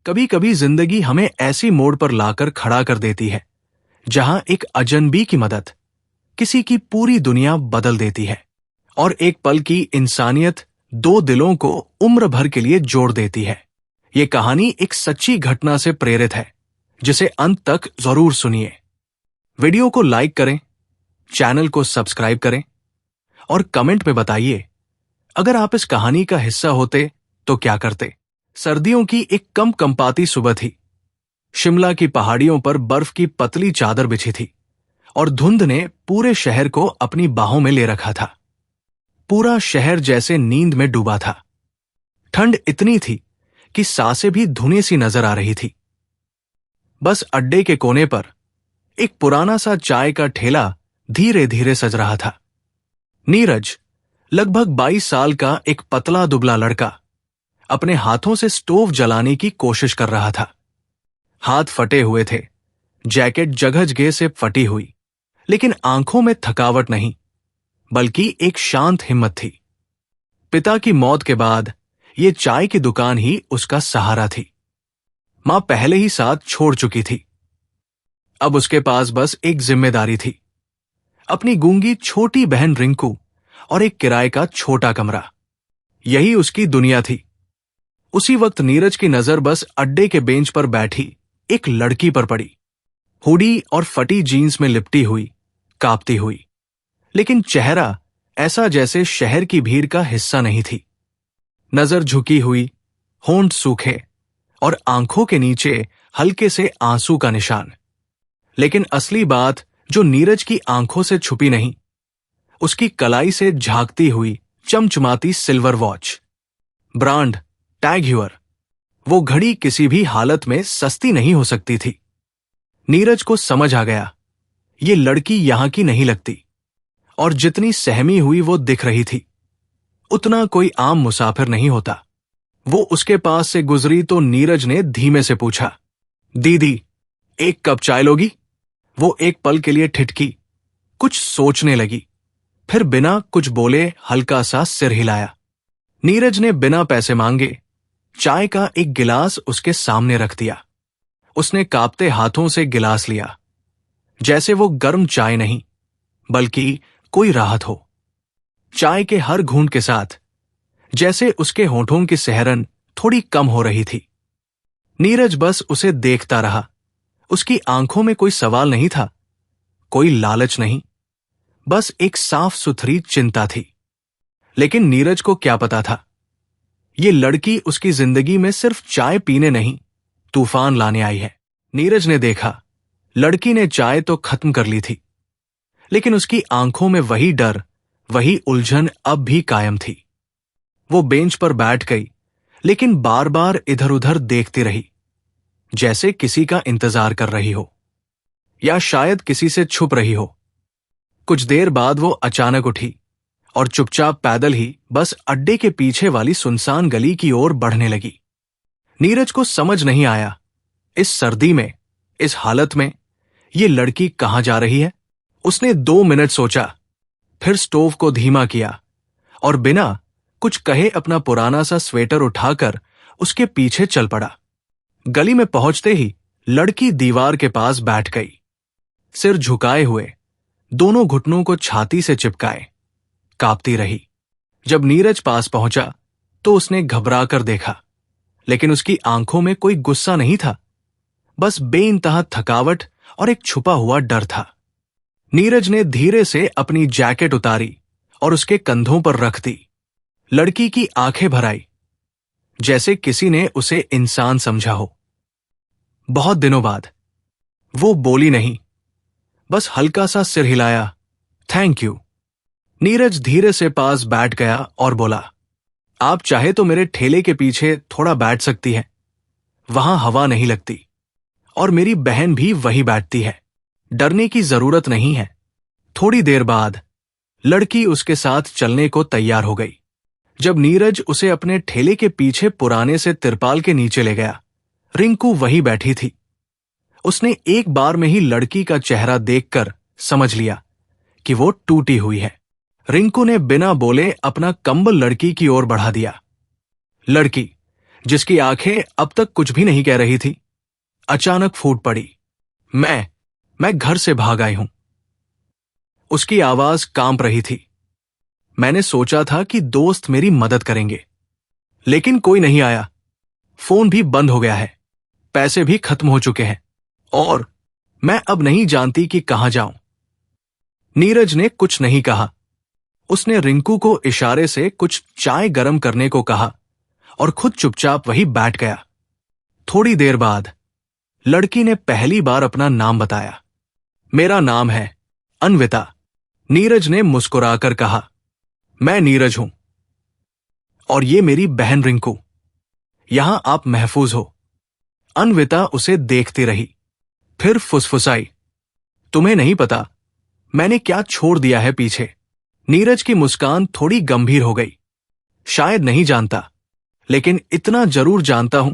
कभी कभी जिंदगी हमें ऐसी मोड़ पर लाकर खड़ा कर देती है जहां एक अजनबी की मदद किसी की पूरी दुनिया बदल देती है और एक पल की इंसानियत दो दिलों को उम्र भर के लिए जोड़ देती है। ये कहानी एक सच्ची घटना से प्रेरित है जिसे अंत तक जरूर सुनिए। वीडियो को लाइक करें, चैनल को सब्सक्राइब करें और कमेंट में बताइए अगर आप इस कहानी का हिस्सा होते तो क्या करते। सर्दियों की एक कम कंपाती सुबह थी। शिमला की पहाड़ियों पर बर्फ की पतली चादर बिछी थी और धुंध ने पूरे शहर को अपनी बाहों में ले रखा था। पूरा शहर जैसे नींद में डूबा था। ठंड इतनी थी कि सांसें भी धुनी सी नजर आ रही थी। बस अड्डे के कोने पर एक पुराना सा चाय का ठेला धीरे धीरे सज रहा था। नीरज, लगभग 22 साल का एक पतला दुबला लड़का, अपने हाथों से स्टोव जलाने की कोशिश कर रहा था। हाथ फटे हुए थे, जैकेट जगह जगह से फटी हुई, लेकिन आंखों में थकावट नहीं बल्कि एक शांत हिम्मत थी। पिता की मौत के बाद ये चाय की दुकान ही उसका सहारा थी। मां पहले ही साथ छोड़ चुकी थी। अब उसके पास बस एक जिम्मेदारी थी, अपनी गूंगी छोटी बहन रिंकू और एक किराए का छोटा कमरा। यही उसकी दुनिया थी। उसी वक्त नीरज की नजर बस अड्डे के बेंच पर बैठी एक लड़की पर पड़ी। हुडी और फटी जीन्स में लिपटी हुई, कांपती हुई, लेकिन चेहरा ऐसा जैसे शहर की भीड़ का हिस्सा नहीं थी। नजर झुकी हुई, होंठ सूखे और आंखों के नीचे हल्के से आंसू का निशान। लेकिन असली बात जो नीरज की आंखों से छुपी नहीं, उसकी कलाई से झांकती हुई चमचमाती silver watch, brand tag Heuer. वो घड़ी किसी भी हालत में सस्ती नहीं हो सकती थी। नीरज को समझ आ गया, ये लड़की यहां की नहीं लगती, और जितनी सहमी हुई वो दिख रही थी उतना कोई आम मुसाफिर नहीं होता। वो उसके पास से गुजरी तो नीरज ने धीमे से पूछा, दीदी, एक कप चाय लोगी? वो एक पल के लिए ठिठकी, कुछ सोचने लगी, फिर बिना कुछ बोले हल्का सा सिर हिलाया। नीरज ने बिना पैसे मांगे चाय का एक गिलास उसके सामने रख दिया। उसने कांपते हाथों से गिलास लिया, जैसे वो गर्म चाय नहीं बल्कि कोई राहत हो। चाय के हर घूंट के साथ जैसे उसके होंठों की सिहरन थोड़ी कम हो रही थी। नीरज बस उसे देखता रहा। उसकी आंखों में कोई सवाल नहीं था, कोई लालच नहीं, बस एक साफ सुथरी चिंता थी। लेकिन नीरज को क्या पता था, ये लड़की उसकी जिंदगी में सिर्फ चाय पीने नहीं, तूफान लाने आई है। नीरज ने देखा, लड़की ने चाय तो खत्म कर ली थी, लेकिन उसकी आंखों में वही डर, वही उलझन अब भी कायम थी। वो बेंच पर बैठ गई, लेकिन बार बार इधर उधर देखती रही, जैसे किसी का इंतजार कर रही हो या शायद किसी से छुप रही हो। कुछ देर बाद वो अचानक उठी और चुपचाप पैदल ही बस अड्डे के पीछे वाली सुनसान गली की ओर बढ़ने लगी। नीरज को समझ नहीं आया, इस सर्दी में, इस हालत में ये लड़की कहां जा रही है। उसने 2 मिनट सोचा, फिर स्टोव को धीमा किया और बिना कुछ कहे अपना पुराना सा स्वेटर उठाकर उसके पीछे चल पड़ा। गली में पहुंचते ही लड़की दीवार के पास बैठ गई, सिर झुकाए हुए, दोनों घुटनों को छाती से चिपकाए, कांपती रही। जब नीरज पास पहुंचा तो उसने घबरा कर देखा, लेकिन उसकी आंखों में कोई गुस्सा नहीं था, बस बेइंतहा थकावट और एक छुपा हुआ डर था। नीरज ने धीरे से अपनी जैकेट उतारी और उसके कंधों पर रख दी। लड़की की आंखें भर आई, जैसे किसी ने उसे इंसान समझा हो। बहुत दिनों बाद वो बोली नहीं, बस हल्का सा सिर हिलाया, थैंक यू। नीरज धीरे से पास बैठ गया और बोला, आप चाहे तो मेरे ठेले के पीछे थोड़ा बैठ सकती हैं, वहां हवा नहीं लगती और मेरी बहन भी वही बैठती है, डरने की जरूरत नहीं है। थोड़ी देर बाद लड़की उसके साथ चलने को तैयार हो गई। जब नीरज उसे अपने ठेले के पीछे पुराने से तिरपाल के नीचे ले गया, रिंकू वही बैठी थी। उसने एक बार में ही लड़की का चेहरा देखकर समझ लिया कि वो टूटी हुई है। रिंकू ने बिना बोले अपना कंबल लड़की की ओर बढ़ा दिया। लड़की, जिसकी आंखें अब तक कुछ भी नहीं कह रही थी, अचानक फूट पड़ी। मैं घर से भाग आई हूं। उसकी आवाज कांप रही थी। मैंने सोचा था कि दोस्त मेरी मदद करेंगे, लेकिन कोई नहीं आया। फोन भी बंद हो गया है, पैसे भी खत्म हो चुके हैं, और मैं अब नहीं जानती कि कहां जाऊं। नीरज ने कुछ नहीं कहा। उसने रिंकू को इशारे से कुछ चाय गरम करने को कहा और खुद चुपचाप वहीं बैठ गया। थोड़ी देर बाद लड़की ने पहली बार अपना नाम बताया। मेरा नाम है अन्विता। नीरज ने मुस्कुराकर कहा, मैं नीरज हूं, और ये मेरी बहन रिंकू। यहां आप महफूज हो। अन्विता उसे देखती रही, फिर फुसफुसाई, तुम्हें नहीं पता मैंने क्या छोड़ दिया है पीछे। नीरज की मुस्कान थोड़ी गंभीर हो गई। शायद नहीं जानता, लेकिन इतना जरूर जानता हूं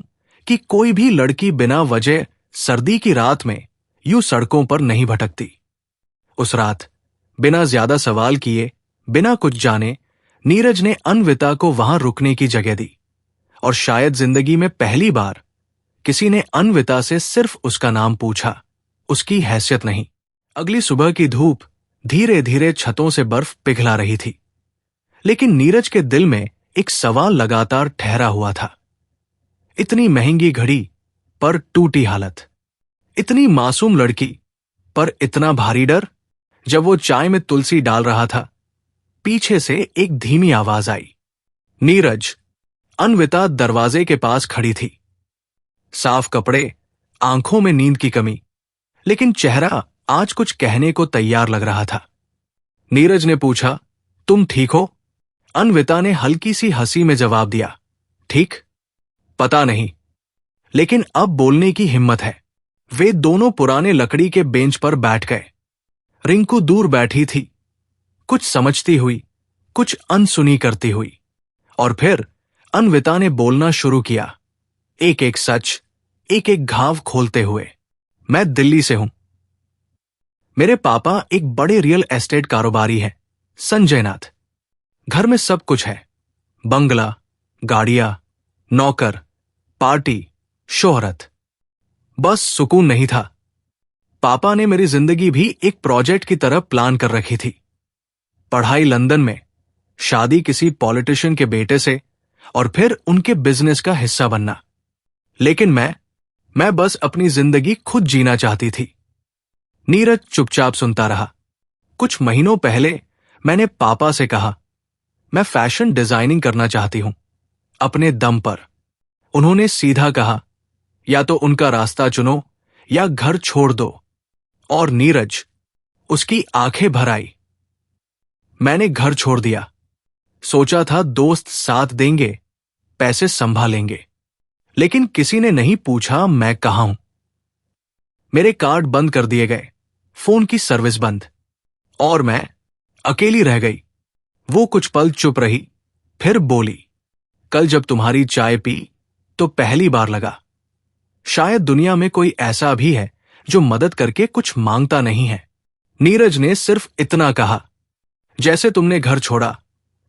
कि कोई भी लड़की बिना वजह सर्दी की रात में यूं सड़कों पर नहीं भटकती। उस रात बिना ज्यादा सवाल किए, बिना कुछ जाने, नीरज ने अन्विता को वहां रुकने की जगह दी। और शायद जिंदगी में पहली बार किसी ने अन्विता से सिर्फ उसका नाम पूछा, उसकी हैसियत नहीं। अगली सुबह की धूप धीरे धीरे छतों से बर्फ पिघला रही थी, लेकिन नीरज के दिल में एक सवाल लगातार ठहरा हुआ था। इतनी महंगी घड़ी पर टूटी हालत, इतनी मासूम लड़की पर इतना भारी डर। जब वो चाय में तुलसी डाल रहा था, पीछे से एक धीमी आवाज आई, नीरज। अन्विता दरवाजे के पास खड़ी थी। साफ कपड़े, आंखों में नींद की कमी, लेकिन चेहरा आज कुछ कहने को तैयार लग रहा था। नीरज ने पूछा, तुम ठीक हो? अन्विता ने हल्की सी हंसी में जवाब दिया, ठीक? पता नहीं, लेकिन अब बोलने की हिम्मत है। वे दोनों पुराने लकड़ी के बेंच पर बैठ गए। रिंकू दूर बैठी थी, कुछ समझती हुई, कुछ अनसुनी करती हुई। और फिर अन्विता ने बोलना शुरू किया, एक एक सच, एक एक घाव खोलते हुए। मैं दिल्ली से हूं। मेरे पापा एक बड़े रियल एस्टेट कारोबारी हैं, संजय नाथ। घर में सब कुछ है, बंगला, गाड़ियां, नौकर, पार्टी, शोहरत। बस सुकून नहीं था। पापा ने मेरी जिंदगी भी एक प्रोजेक्ट की तरह प्लान कर रखी थी। पढ़ाई लंदन में, शादी किसी पॉलिटिशियन के बेटे से, और फिर उनके बिजनेस का हिस्सा बनना। लेकिन मैं बस अपनी जिंदगी खुद जीना चाहती थी। नीरज चुपचाप सुनता रहा। कुछ महीनों पहले मैंने पापा से कहा, मैं फैशन डिजाइनिंग करना चाहती हूं, अपने दम पर। उन्होंने सीधा कहा, या तो उनका रास्ता चुनो या घर छोड़ दो। और नीरज, उसकी आंखें भर आई। मैंने घर छोड़ दिया। सोचा था दोस्त साथ देंगे, पैसे संभालेंगे, लेकिन किसी ने नहीं पूछा मैं कहां हूं। मेरे कार्ड बंद कर दिए गए, फोन की सर्विस बंद, और मैं अकेली रह गई। वो कुछ पल चुप रही, फिर बोली, कल जब तुम्हारी चाय पी तो पहली बार लगा, शायद दुनिया में कोई ऐसा भी है जो मदद करके कुछ मांगता नहीं है। नीरज ने सिर्फ इतना कहा, जैसे तुमने घर छोड़ा,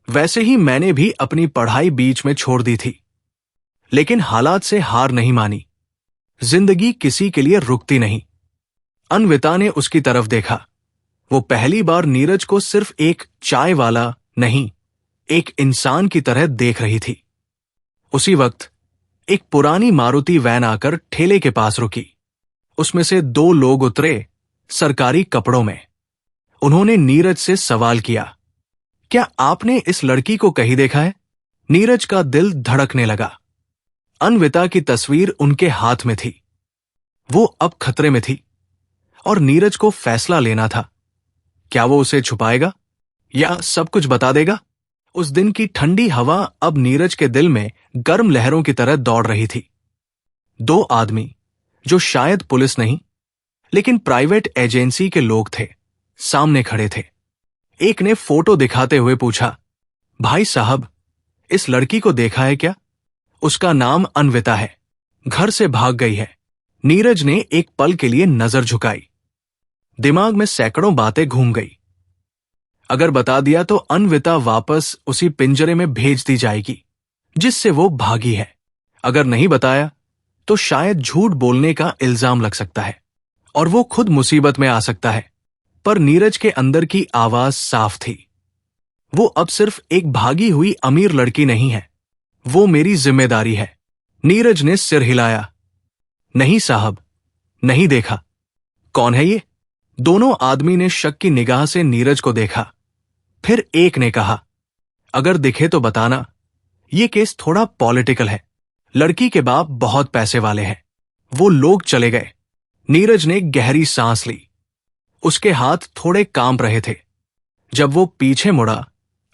वैसे ही मैंने भी अपनी पढ़ाई बीच में छोड़ दी थी। लेकिन हालात से हार नहीं मानी। जिंदगी किसी के लिए रुकती नहीं। अन्विता ने उसकी तरफ देखा। वो पहली बार नीरज को सिर्फ एक चाय वाला नहीं, एक इंसान की तरह देख रही थी। उसी वक्त एक पुरानी मारुति वैन आकर ठेले के पास रुकी। उसमें से दो लोग उतरे, सरकारी कपड़ों में। उन्होंने नीरज से सवाल किया, क्या आपने इस लड़की को कहीं देखा है? नीरज का दिल धड़कने लगा। अन्विता की तस्वीर उनके हाथ में थी। वो अब खतरे में थी, और नीरज को फैसला लेना था। क्या वो उसे छुपाएगा या सब कुछ बता देगा? उस दिन की ठंडी हवा अब नीरज के दिल में गर्म लहरों की तरह दौड़ रही थी। दो आदमी, जो शायद पुलिस नहीं, लेकिन प्राइवेट एजेंसी के लोग थे, सामने खड़े थे। एक ने फोटो दिखाते हुए पूछा, भाई साहब, इस लड़की को देखा है क्या? उसका नाम अन्विता है, घर से भाग गई है। नीरज ने एक पल के लिए नजर झुकाई। दिमाग में सैकड़ों बातें घूम गई। अगर बता दिया तो अन्विता वापस उसी पिंजरे में भेज दी जाएगी जिससे वो भागी है। अगर नहीं बताया तो शायद झूठ बोलने का इल्जाम लग सकता है और वो खुद मुसीबत में आ सकता है। पर नीरज के अंदर की आवाज साफ थी। वो अब सिर्फ एक भागी हुई अमीर लड़की नहीं है, वो मेरी जिम्मेदारी है। नीरज ने सिर हिलाया। नहीं साहब, नहीं देखा। कौन है ये? दोनों आदमी ने शक की निगाह से नीरज को देखा। फिर एक ने कहा, अगर दिखे तो बताना। ये केस थोड़ा पॉलिटिकल है। लड़की के बाप बहुत पैसे वाले हैं। वो लोग चले गए। नीरज ने गहरी सांस ली। उसके हाथ थोड़े कांप रहे थे। जब वो पीछे मुड़ा,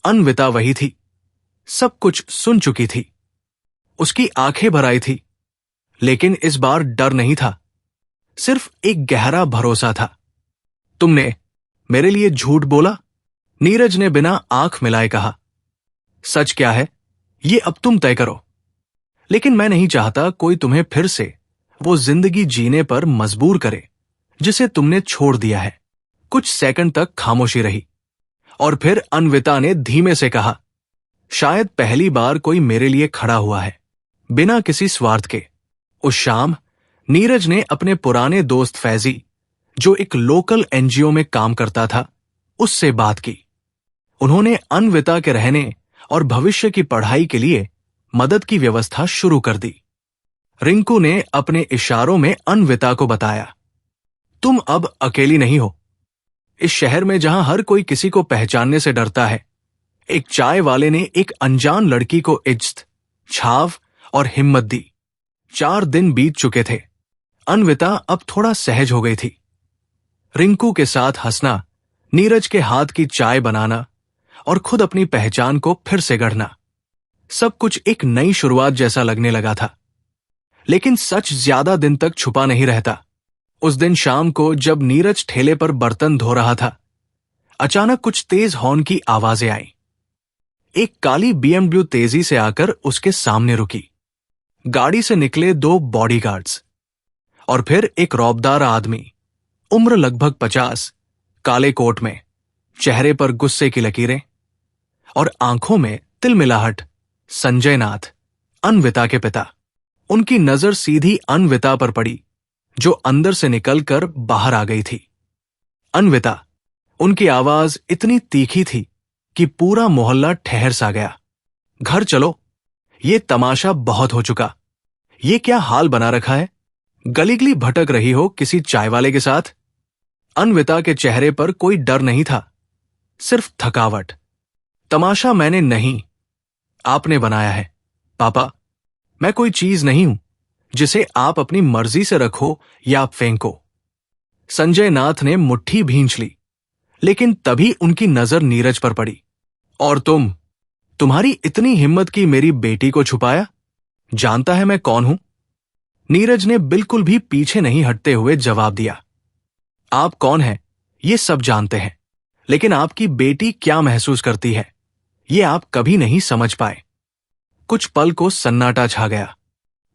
अन्विता वही थी। सब कुछ सुन चुकी थी। उसकी आंखें भर आई थी, लेकिन इस बार डर नहीं था, सिर्फ एक गहरा भरोसा था। तुमने मेरे लिए झूठ बोला? नीरज ने बिना आंख मिलाए कहा। सच क्या है ये अब तुम तय करो। लेकिन मैं नहीं चाहता कोई तुम्हें फिर से वो जिंदगी जीने पर मजबूर करे जिसे तुमने छोड़ दिया है। कुछ सेकंड तक खामोशी रही और फिर अन्विता ने धीमे से कहा, शायद पहली बार कोई मेरे लिए खड़ा हुआ है, बिना किसी स्वार्थ के। उस शाम नीरज ने अपने पुराने दोस्त फैजी, जो एक लोकल एनजीओ में काम करता था, उससे बात की। उन्होंने अन्विता के रहने और भविष्य की पढ़ाई के लिए मदद की व्यवस्था शुरू कर दी। रिंकू ने अपने इशारों में अन्विता को बताया, तुम अब अकेली नहीं हो। इस शहर में जहां हर कोई किसी को पहचानने से डरता है, एक चाय वाले ने एक अनजान लड़की को इज्जत, छाव और हिम्मत दी। 4 दिन बीत चुके थे। अन्विता अब थोड़ा सहज हो गई थी। रिंकू के साथ हंसना, नीरज के हाथ की चाय बनाना और खुद अपनी पहचान को फिर से गढ़ना, सब कुछ एक नई शुरुआत जैसा लगने लगा था। लेकिन सच ज्यादा दिन तक छुपा नहीं रहता। उस दिन शाम को जब नीरज ठेले पर बर्तन धो रहा था, अचानक कुछ तेज हॉर्न की आवाजें आई। एक काली BMW तेजी से आकर उसके सामने रुकी। गाड़ी से निकले 2 बॉडीगार्ड्स और फिर एक रौबदार आदमी, उम्र लगभग 50, काले कोट में, चेहरे पर गुस्से की लकीरें और आंखों में तिलमिलाहट। संजय नाथ, अन्विता के पिता। उनकी नजर सीधी अन्विता पर पड़ी, जो अंदर से निकलकर बाहर आ गई थी। अन्विता। उनकी आवाज इतनी तीखी थी कि पूरा मोहल्ला ठहर सा गया। घर चलो, ये तमाशा बहुत हो चुका। ये क्या हाल बना रखा है? गली-गली भटक रही हो किसी चाय वाले के साथ? अन्विता के चेहरे पर कोई डर नहीं था, सिर्फ थकावट। तमाशा मैंने नहीं, आपने बनाया है पापा। मैं कोई चीज नहीं हूं जिसे आप अपनी मर्जी से रखो या आप फेंको। संजय नाथ ने मुट्ठी भींच ली, लेकिन तभी उनकी नजर नीरज पर पड़ी। और तुम्हारी इतनी हिम्मत की मेरी बेटी को छुपाया? जानता है मैं कौन हूं? नीरज ने बिल्कुल भी पीछे नहीं हटते हुए जवाब दिया। आप कौन हैं ये सब जानते हैं, लेकिन आपकी बेटी क्या महसूस करती है ये आप कभी नहीं समझ पाए। कुछ पल को सन्नाटा छा गया।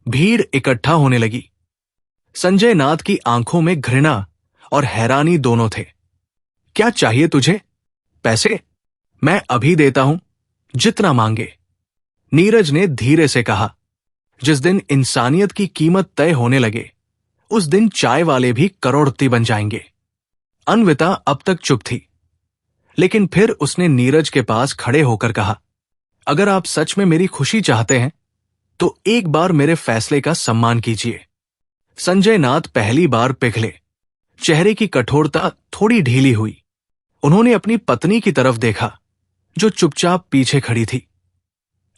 भीड़ इकट्ठा होने लगी। संजय नाथ की आंखों में घृणा और हैरानी दोनों थे। क्या चाहिए तुझे? पैसे? मैं अभी देता हूं, जितना मांगे। नीरज ने धीरे से कहा। जिस दिन इंसानियत की कीमत तय होने लगे, उस दिन चाय वाले भी करोड़पति बन जाएंगे। अन्विता अब तक चुप थी, लेकिन फिर उसने नीरज के पास खड़े होकर कहा, अगर आप सच में मेरी खुशी चाहते हैं तो एक बार मेरे फैसले का सम्मान कीजिए। संजय नाथ पहली बार पिघले। चेहरे की कठोरता थोड़ी ढीली हुई। उन्होंने अपनी पत्नी की तरफ देखा, जो चुपचाप पीछे खड़ी थी,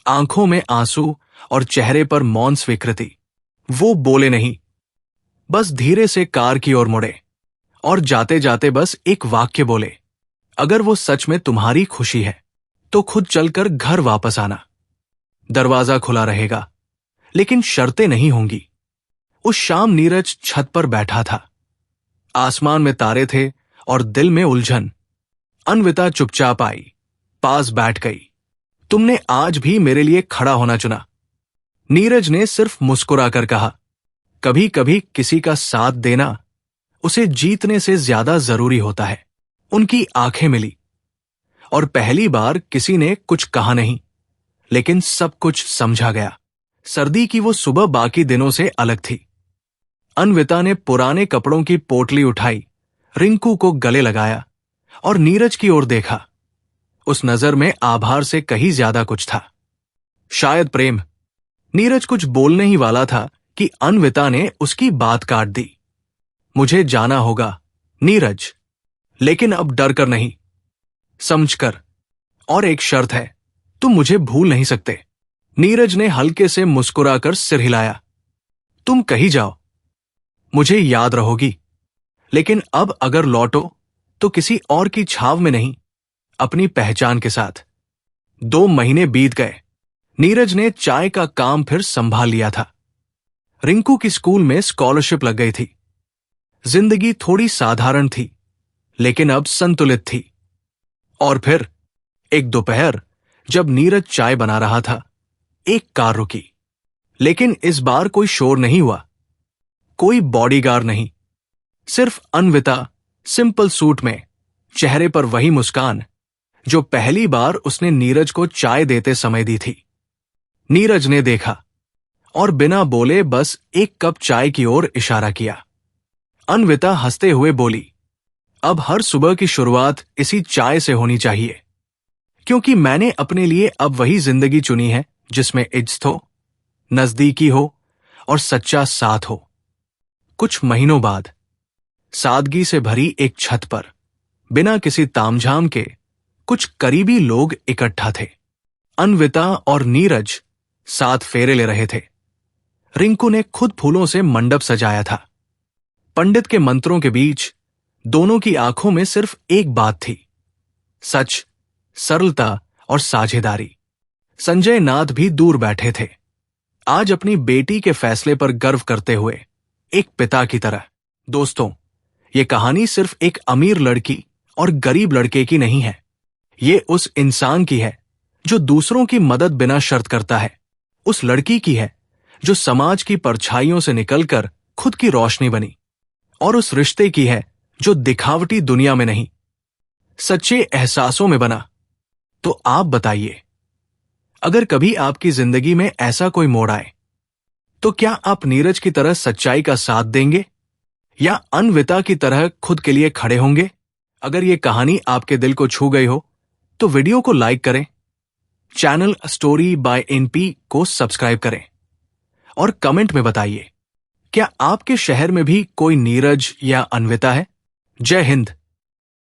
आंखों में आंसू और चेहरे पर मौन स्वीकृति। वो बोले नहीं, बस धीरे से कार की ओर मुड़े और जाते जाते बस एक वाक्य बोले, अगर वो सच में तुम्हारी खुशी है तो खुद चलकर घर वापस आना। दरवाजा खुला रहेगा, लेकिन शर्तें नहीं होंगी। उस शाम नीरज छत पर बैठा था। आसमान में तारे थे और दिल में उलझन। अन्विता चुपचाप आई, पास बैठ गई। तुमने आज भी मेरे लिए खड़ा होना चुना। नीरज ने सिर्फ मुस्कुराकर कहा, कभी कभी किसी का साथ देना उसे जीतने से ज्यादा जरूरी होता है। उनकी आंखें मिली और पहली बार किसी ने कुछ कहा नहीं, लेकिन सब कुछ समझा गया। सर्दी की वो सुबह बाकी दिनों से अलग थी। अन्विता ने पुराने कपड़ों की पोटली उठाई, रिंकू को गले लगाया और नीरज की ओर देखा। उस नजर में आभार से कहीं ज्यादा कुछ था, शायद प्रेम। नीरज कुछ बोलने ही वाला था कि अन्विता ने उसकी बात काट दी। मुझे जाना होगा नीरज, लेकिन अब डर कर नहीं, समझकर। और एक शर्त है, तुम मुझे भूल नहीं सकते। नीरज ने हल्के से मुस्कुराकर सिर हिलाया। तुम कहीं जाओ, मुझे याद रहोगी, लेकिन अब अगर लौटो तो किसी और की छाव में नहीं, अपनी पहचान के साथ। 2 महीने बीत गए। नीरज ने चाय का काम फिर संभाल लिया था। रिंकू की स्कूल में स्कॉलरशिप लग गई थी। जिंदगी थोड़ी साधारण थी, लेकिन अब संतुलित थी। और फिर एक दोपहर, जब नीरज चाय बना रहा था, एक कार रुकी। लेकिन इस बार कोई शोर नहीं हुआ, कोई बॉडीगार्ड नहीं, सिर्फ अन्विता सिंपल सूट में, चेहरे पर वही मुस्कान जो पहली बार उसने नीरज को चाय देते समय दी थी। नीरज ने देखा और बिना बोले बस एक कप चाय की ओर इशारा किया। अन्विता हंसते हुए बोली, अब हर सुबह की शुरुआत इसी चाय से होनी चाहिए, क्योंकि मैंने अपने लिए अब वही जिंदगी चुनी है जिसमें इज्जत हो, नजदीकी हो और सच्चा साथ हो। कुछ महीनों बाद सादगी से भरी एक छत पर, बिना किसी तामझाम के, कुछ करीबी लोग इकट्ठा थे। अन्विता और नीरज साथ फेरे ले रहे थे। रिंकू ने खुद फूलों से मंडप सजाया था। पंडित के मंत्रों के बीच दोनों की आंखों में सिर्फ एक बात थी, सच, सरलता और साझेदारी। संजय नाथ भी दूर बैठे थे, आज अपनी बेटी के फैसले पर गर्व करते हुए, एक पिता की तरह। दोस्तों, ये कहानी सिर्फ एक अमीर लड़की और गरीब लड़के की नहीं है। ये उस इंसान की है जो दूसरों की मदद बिना शर्त करता है। उस लड़की की है जो समाज की परछाइयों से निकलकर खुद की रोशनी बनी। और उस रिश्ते की है जो दिखावटी दुनिया में नहीं, सच्चे एहसासों में बना। तो आप बताइए, अगर कभी आपकी जिंदगी में ऐसा कोई मोड़ आए, तो क्या आप नीरज की तरह सच्चाई का साथ देंगे या अन्विता की तरह खुद के लिए खड़े होंगे? अगर ये कहानी आपके दिल को छू गई हो तो वीडियो को लाइक करें, चैनल स्टोरी बाय एनपी को सब्सक्राइब करें और कमेंट में बताइए, क्या आपके शहर में भी कोई नीरज या अन्विता है? जय हिंद।